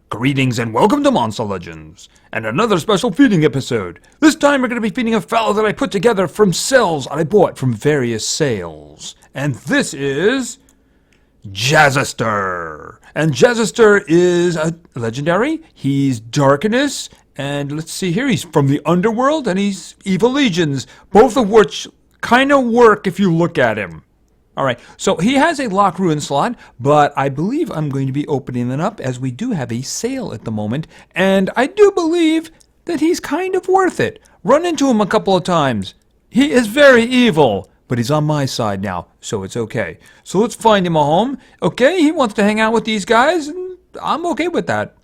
Greetings and welcome to Monster Legends, and another special feeding episode. This time we're going to be feeding a fellow that I put together from cells I bought from various sales. And this is Jasastur. And Jasastur is a legendary. He's Darkness, and let's see here, he's from the underworld and he's evil legions, both of which kind of work if you look at him. Alright, so he has a lock ruin slot, but I believe I'm going to be opening it up as we do have a sale at the moment, and I do believe that he's kind of worth it. Run into him a couple of times. He is very evil, but he's on my side now, so it's okay. So let's find him a home. Okay, he wants to hang out with these guys, and I'm okay with that.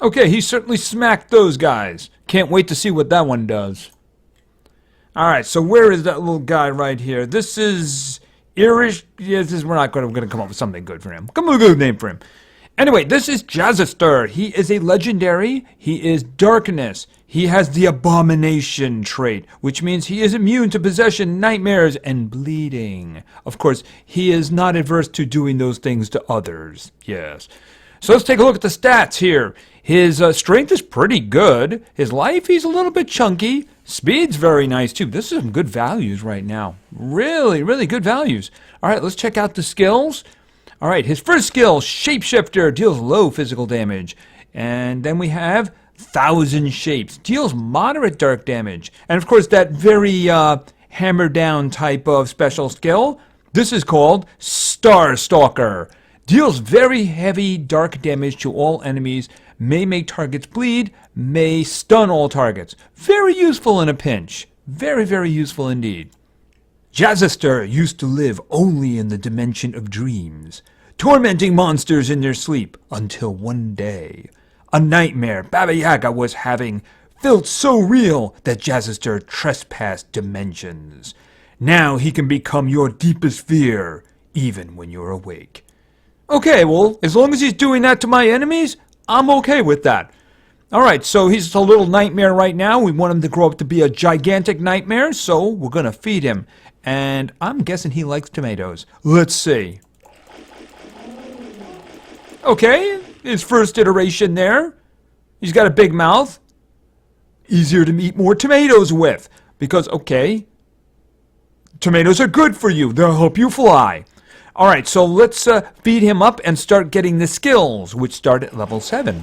Okay, he certainly smacked those guys. Can't wait to see what that one does. Alright, so where is that little guy right here? This is Irish. Yes, we're not going to come up with something good for him. Come on, a good name for him. Anyway, this is Jasastur. He is a legendary. He is Darkness. He has the Abomination trait, which means he is immune to possession, nightmares, and bleeding. Of course, he is not adverse to doing those things to others. Yes. So let's take a look at the stats here. His strength is pretty good. His life, he's a little bit chunky. Speed's very nice too. This is some good values right now. Really, really good values. All right, let's check out the skills. All right, his first skill, Shapeshifter, deals low physical damage. And then we have 1,000 Shapes, deals moderate dark damage. And of course, that very hammer down type of special skill, this is called Star Stalker. Deals very heavy dark damage to all enemies, may make targets bleed, may stun all targets. Very useful in a pinch. Very, very useful indeed. Jasastur used to live only in the dimension of dreams, tormenting monsters in their sleep, until one day, a nightmare Baba Yaga was having felt so real that Jasastur trespassed dimensions. Now he can become your deepest fear, even when you're awake. Okay, well, as long as he's doing that to my enemies, I'm okay with that. Alright, so he's a little nightmare right now. We want him to grow up to be a gigantic nightmare, so we're going to feed him. And I'm guessing he likes tomatoes. Let's see. Okay, his first iteration there. He's got a big mouth. Easier to eat more tomatoes with. Because, okay, tomatoes are good for you. They'll help you fly. Alright, so let's feed him up and start getting the skills, which start at level 7.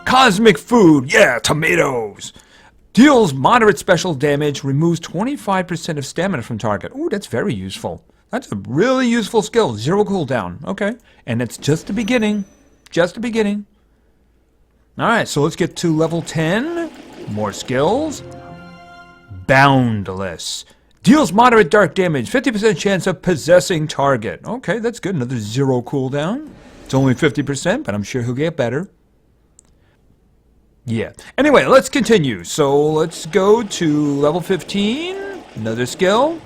Cosmic Food, yeah, tomatoes! Deals moderate special damage, removes 25% of stamina from target. Ooh, that's very useful. That's a really useful skill. 0 cooldown, okay. And it's just the beginning. Just the beginning. Alright, so let's get to level 10. More skills. Boundless. Deals moderate dark damage, 50% chance of possessing target. Okay, that's good. Another 0 cooldown. It's only 50%, but I'm sure he'll get better. Yeah. Anyway, let's continue. So let's go to level 15. Another skill.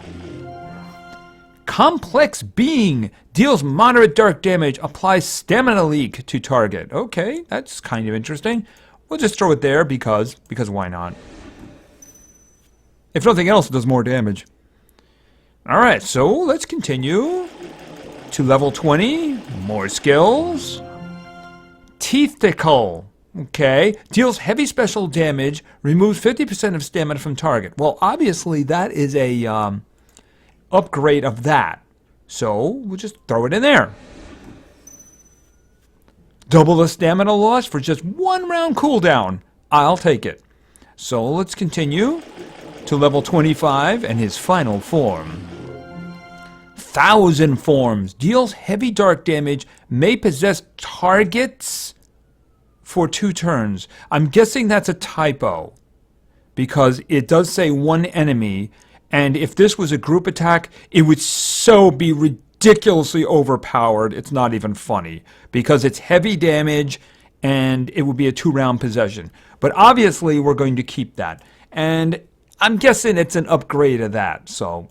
Complex Being. Deals moderate dark damage, applies stamina leak to target. Okay, that's kind of interesting. We'll just throw it there because why not? If nothing else, it does more damage. Alright, so let's continue to level 20. More skills. Tentacle. Okay. Deals heavy special damage. Removes 50% of stamina from target. Well, obviously, that is a upgrade of that. So, we'll just throw it in there. Double the stamina loss for just 1 round cooldown. I'll take it. So, let's continue to level 25 and his final form. 1,000 forms. Deals heavy dark damage. May possess targets for 2 turns. I'm guessing that's a typo, because it does say 1 enemy, and if this was a group attack, it would so be ridiculously overpowered, it's not even funny, because it's heavy damage, and it would be a 2-round possession. But obviously, we're going to keep that. And I'm guessing it's an upgrade of that, so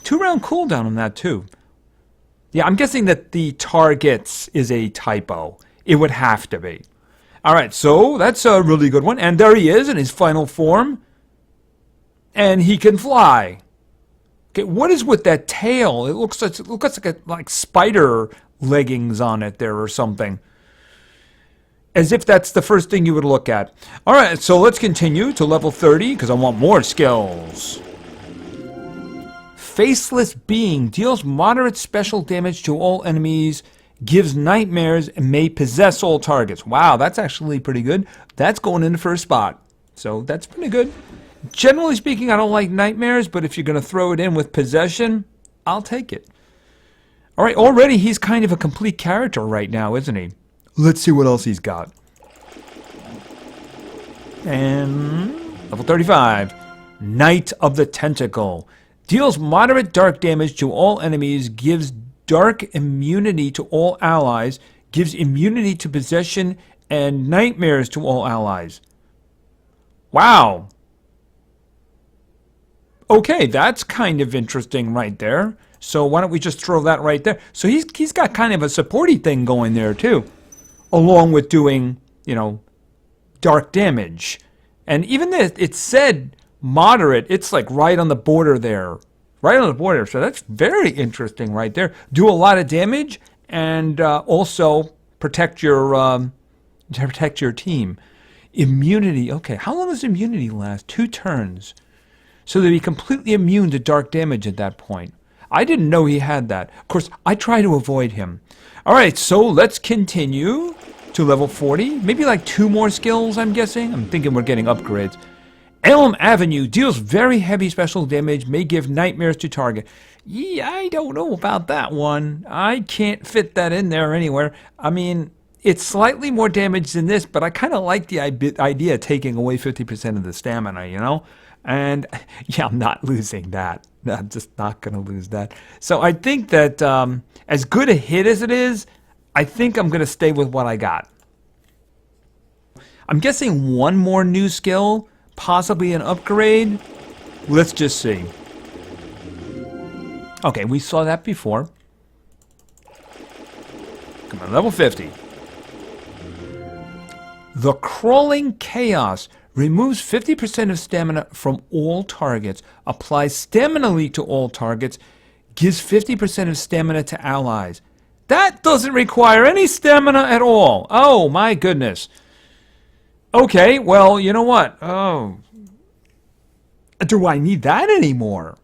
2-round cooldown on that too. Yeah, I'm guessing that the targets is a typo. It would have to be. All right, so that's a really good one. And there he is in his final form. And he can fly. Okay, what is with that tail? It looks like spider leggings on it there or something. As if that's the first thing you would look at. All right, so let's continue to level 30 because I want more skills. Faceless Being deals moderate special damage to all enemies, gives nightmares, and may possess all targets. Wow, that's actually pretty good. That's going in the first spot. So that's pretty good. Generally speaking, I don't like nightmares, but if you're going to throw it in with possession, I'll take it. All right, already he's kind of a complete character right now, isn't he? Let's see what else he's got. And level 35, Knight of the Tentacle. Deals moderate dark damage to all enemies, gives dark immunity to all allies, gives immunity to possession and nightmares to all allies. Wow. Okay, that's kind of interesting right there. So why don't we just throw that right there? So he's got kind of a supporty thing going there too, along with doing, you know, dark damage. And even if it said moderate, it's like right on the border there. Right on the border. So that's very interesting right there. Do a lot of damage and also protect your team. Immunity. Okay, how long does immunity last? 2 turns. So they'd be completely immune to dark damage at that point. I didn't know he had that. Of course, I try to avoid him. All right, so let's continue to level 40. Maybe like 2 more skills, I'm guessing. I'm thinking we're getting upgrades. Elm Avenue deals very heavy special damage, may give nightmares to target. Yeah, I don't know about that one. I can't fit that in there anywhere. I mean, it's slightly more damage than this, but I kind of like the idea of taking away 50% of the stamina, you know? And yeah, I'm not losing that. I'm just not going to lose that. So I think that as good a hit as it is, I think I'm going to stay with what I got. I'm guessing 1 more new skill, possibly an upgrade. Let's just see. Okay, we saw that before. Come on, level 50. The Crawling Chaos removes 50% of stamina from all targets, applies stamina leak to all targets, gives 50% of stamina to allies. That doesn't require any stamina at all. Oh, my goodness. Okay, well, you know what? Oh, do I need that anymore?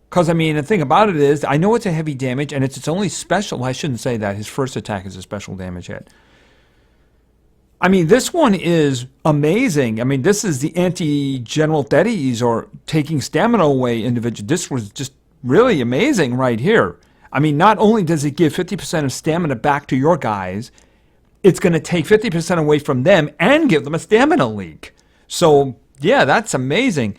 Because, I mean, the thing about it is, I know it's a heavy damage, and it's its only special. I shouldn't say that. His first attack is a special damage hit. I mean, this one is amazing. I mean, this is the anti-general Thetes, or taking stamina away individual. This was just really amazing right here. I mean, not only does it give 50% of stamina back to your guys, it's going to take 50% away from them and give them a stamina leak. So, yeah, that's amazing.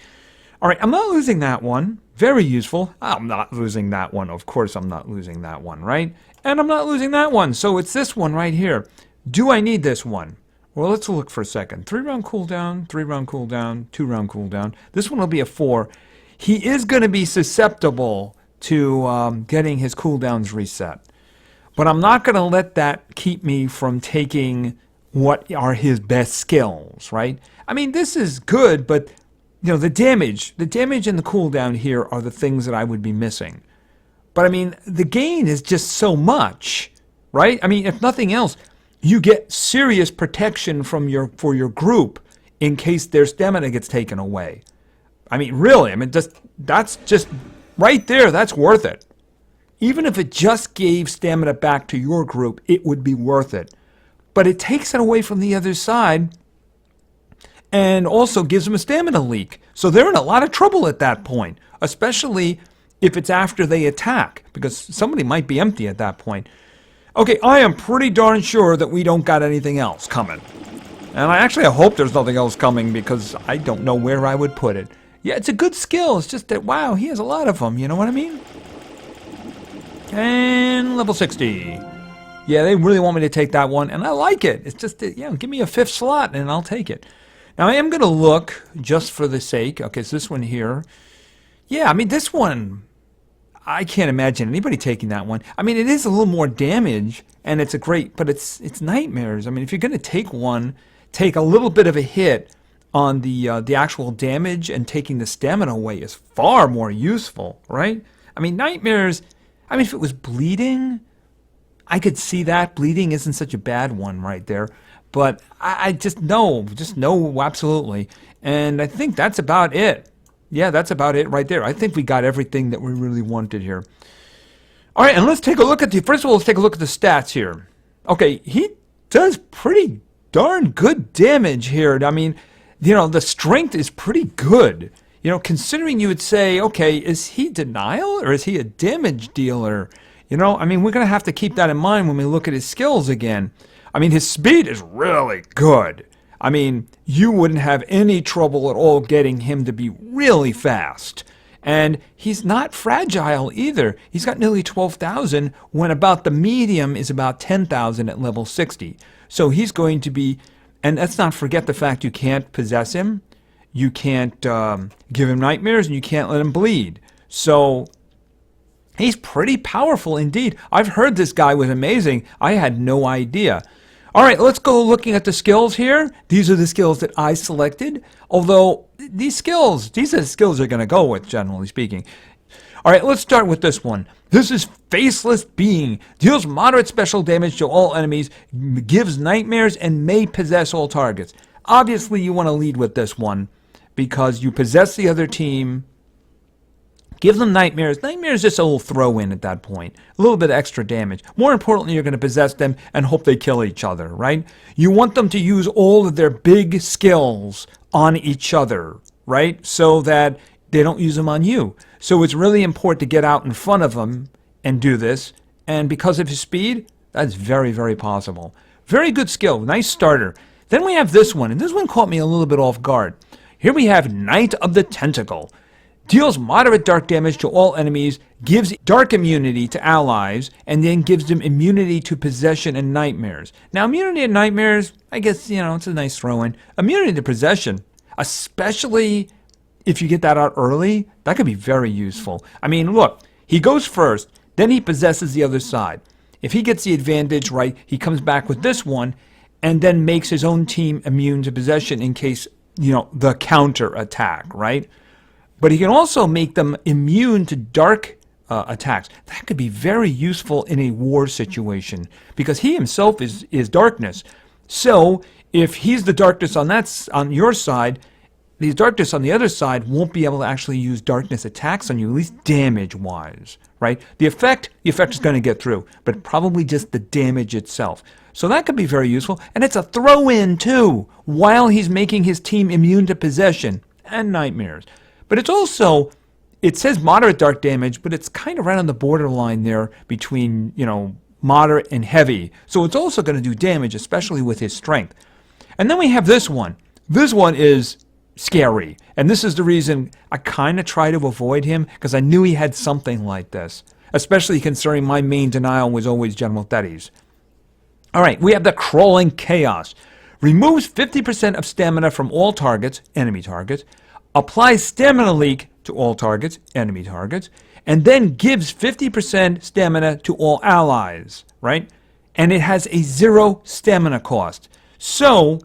All right, I'm not losing that one. Very useful. I'm not losing that one. Of course I'm not losing that one, right? And I'm not losing that one. So it's this one right here. Do I need this one? Well, let's look for a second. 3-round cooldown, 3-round cooldown, 2-round cooldown. This one will be a 4. He is going to be susceptible to getting his cooldowns reset. But I'm not going to let that keep me from taking what are his best skills, right? I mean, this is good, but you know, the damage and the cooldown here are the things that I would be missing. But I mean, the gain is just so much, right? I mean, if nothing else, you get serious protection for your group in case their stamina gets taken away. I mean, really, I mean, that's just right there, that's worth it. Even if it just gave stamina back to your group, it would be worth it. But it takes it away from the other side and also gives them a stamina leak. So they're in a lot of trouble at that point, especially if it's after they attack, because somebody might be empty at that point. Okay, I am pretty darn sure that we don't got anything else coming. And I hope there's nothing else coming, because I don't know where I would put it. Yeah, it's a good skill. It's just that, wow, he has a lot of them. You know what I mean? And level 60. Yeah, they really want me to take that one, and I like it. It's just, you know, give me a 5th slot, and I'll take it. Now, I am going to look, just for the sake. Okay, so this one here. Yeah, I mean, this one, I can't imagine anybody taking that one. I mean, it is a little more damage, and it's a great, but it's nightmares. I mean, if you're going to take one, take a little bit of a hit on the actual damage, and taking the stamina away is far more useful, right? I mean, nightmares, I mean, if it was bleeding, I could see that. Bleeding isn't such a bad one right there. But I just no, absolutely. And I think that's about it. Yeah, that's about it right there. I think we got everything that we really wanted here. All right, and let's take a look at first of all, let's take a look at the stats here. Okay, he does pretty darn good damage here. I mean, you know, the strength is pretty good. You know, considering you would say, okay, is he denial or is he a damage dealer? You know, I mean, we're going to have to keep that in mind when we look at his skills again. I mean, his speed is really good. I mean, you wouldn't have any trouble at all getting him to be really fast. And he's not fragile either. He's got nearly 12,000 when about the medium is about 10,000 at level 60. So he's going to be, and let's not forget the fact you can't possess him. You can't give him nightmares, and you can't let him bleed. So he's pretty powerful indeed. I've heard this guy was amazing. I had no idea. All right, let's go looking at the skills here. These are the skills that I selected. Although these are the skills they're going to go with, generally speaking. All right, let's start with this one. This is Faceless Being. Deals moderate special damage to all enemies, gives nightmares, and may possess all targets. Obviously, you want to lead with this one because you possess the other team. Give them nightmares. Nightmares just a little throw-in at that point. A little bit of extra damage. More importantly, you're going to possess them and hope they kill each other, right? You want them to use all of their big skills on each other, right? So that they don't use them on you. So it's really important to get out in front of them and do this. And because of his speed, that's very, very possible. Very good skill. Nice starter. Then we have this one, and this one caught me a little bit off guard. Here we have Knight of the Tentacle. Deals moderate dark damage to all enemies, gives dark immunity to allies, and then gives them immunity to possession and nightmares. Now, immunity to nightmares, I guess, you know, it's a nice throw-in. Immunity to possession, especially if you get that out early, that could be very useful. I mean, look, he goes first, then he possesses the other side. If he gets the advantage, right, he comes back with this one, and then makes his own team immune to possession in case, you know, the counter attack, right? But he can also make them immune to dark attacks. That could be very useful in a war situation because he himself is darkness. So if he's the darkness on your side, the darkness on the other side won't be able to actually use darkness attacks on you, at least damage-wise, right? The effect is going to get through, but probably just the damage itself. So that could be very useful. And it's a throw-in, too, while he's making his team immune to possession and nightmares. But it's also, it says moderate dark damage, but it's kind of right on the borderline there between, you know, moderate and heavy. So it's also going to do damage, especially with his strength. And then we have this one. This one is scary. And this is the reason I kind of try to avoid him, because I knew he had something like this, especially considering my main denial was always General Teddy's. All right, we have the Crawling Chaos. Removes 50% of stamina from all targets, enemy targets, applies stamina leak to all targets, enemy targets, and then gives 50% stamina to all allies, right? And it has a 0 stamina cost. So,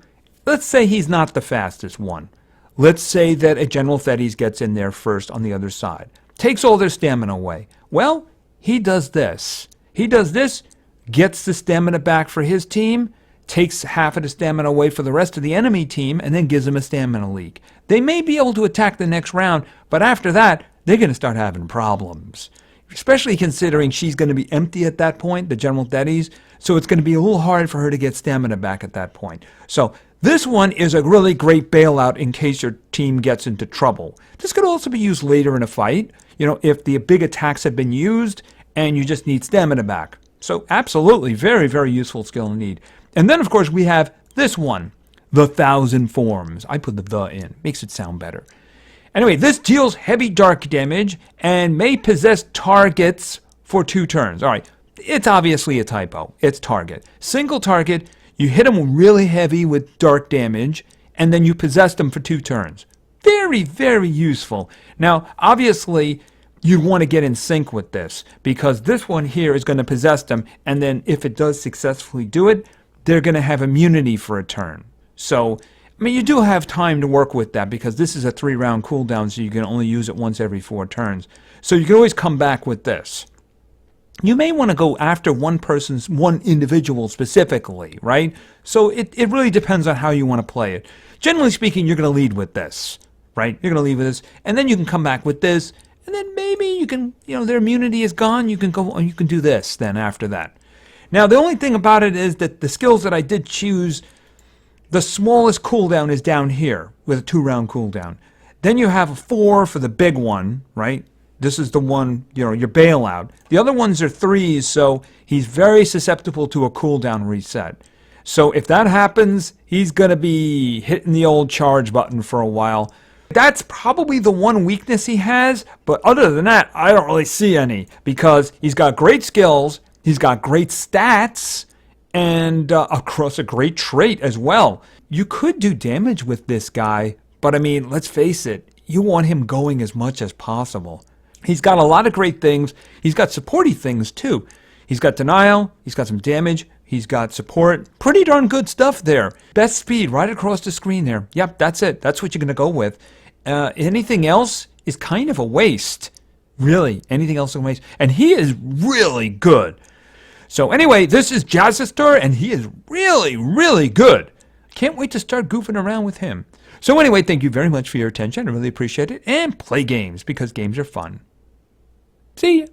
let's say he's not the fastest one. Let's say that a General Thetis gets in there first on the other side. Takes all their stamina away. Well, he does this. He does this, gets the stamina back for his team, takes half of the stamina away for the rest of the enemy team, and then gives them a stamina leak. They may be able to attack the next round, but after that, they're going to start having problems. Especially considering she's going to be empty at that point, the General Thetis, so it's going to be a little hard for her to get stamina back at that point. So this one is a really great bailout in case your team gets into trouble. This could also be used later in a fight, you know, if the big attacks have been used and you just need stamina back. So absolutely, very, very useful skill indeed. And then, of course, we have this one, the 1,000 Forms. I put the in. Makes it sound better. Anyway, this deals heavy dark damage and may possess targets for 2 turns. All right, it's obviously a typo. It's target. Single target, you hit them really heavy with dark damage, and then you possess them for 2 turns. Very, very useful. Now, obviously, you'd want to get in sync with this, because this one here is going to possess them, and then if it does successfully do it, they're going to have immunity for a turn. So, I mean, you do have time to work with that, because this is a 3-round cooldown, so you can only use it once every 4 turns. So you can always come back with this. You may want to go after one individual specifically, right? So it really depends on how you want to play it. Generally speaking, you're going to lead with this, right? You're going to lead with this, and then you can come back with this, and then maybe you can, their immunity is gone, you can go, you can do this then after that. Now, the only thing about it is that the skills that I did choose, the smallest cooldown is down here with a 2-round cooldown. Then you have a 4 for the big one, right? This is the one, your bailout. The other ones are 3s, so he's very susceptible to a cooldown reset. So if that happens, he's going to be hitting the old charge button for a while. That's probably the one weakness he has, but other than that, I don't really see any, because he's got great skills, he's got great stats, and across a great trait as well. You could do damage with this guy, but I mean, let's face it, you want him going as much as possible. He's got a lot of great things. He's got supporty things too. He's got denial, he's got some damage, he's got support. Pretty darn good stuff there. Best speed right across the screen there. Yep, that's it. That's what you're going to go with. Anything else is kind of a waste. Really, anything else is a waste. And he is really good. So anyway, this is Jasastur, and he is really, really good. Can't wait to start goofing around with him. So anyway, thank you very much for your attention. I really appreciate it. And play games, because games are fun. See ya.